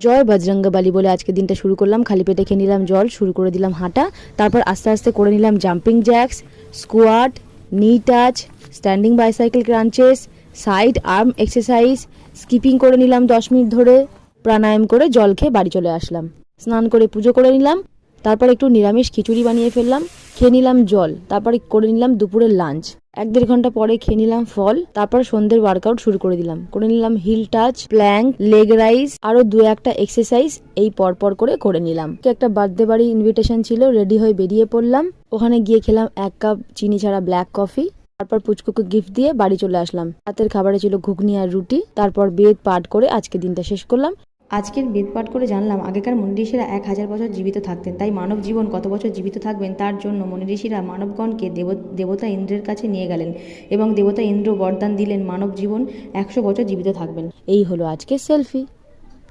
জয় বজরঙ্গবলী বলে আজকে দিনটা শুরু করলাম। খালি পেটে খেয়ে নিলাম জল, শুরু করে দিলাম হাঁটা। তারপর আস্তে আস্তে করে নিলাম জাম্পিং জ্যাক্স, স্কোয়াট, নি touch, standing bicycle crunches, side arm exercise, skipping করে নিলাম 10 মিনিট ধরে। প্রাণায়াম করে জল খেয়ে বাড়ি চলে আসলাম। স্নান করে পুজো করে নিলাম। তারপর একটু নিরামিষ খিচুড়ি বানিয়ে ফেললাম, খেয়ে নিলাম জল। তারপরে করে নিলাম দুপুরের লাঞ্চ। 1-1.5 ঘন্টা পরে খেয়ে নিলাম ফল। তারপর সন্ধ্যের ওয়ার্কআউট শুরু করে দিলাম। করে নিলাম heel touch, plank, leg raise, আরো 2-1টা এক্সারসাইজ এই পরপর করে নিলাম। একটা বার্থডে বাড়ি ইনভিটেশন ছিল, রেডি হয়ে বেরিয়ে পড়লাম। ওখানে গিয়ে খেলাম 1 কাপ চিনি ছাড়া ব্ল্যাক কফি। তারপর পুচকুকে গিফট দিয়ে বাড়ি চলে আসলাম। রাতের খাবারে ছিল ঘুগনি আর রুটি। তারপর বেদ পাঠ করে আজকে দিনটা শেষ করলাম। আজকের বেদ পাঠ করে জানলাম আগেকার মুনি ঋষিরা 1000 বছর জীবিত থাকতেন। তাই মানব জীবন কত বছর জীবিত থাকবেন তার জন্য মুনি ঋষিরা মানবগণকে দেবতা ইন্দ্রের কাছে নিয়ে গেলেন এবং দেবতা ইন্দ্র বরদান দিলেন মানব জীবন 100 বছর জীবিত থাকবেন। এই হলো আজকে সেলফি।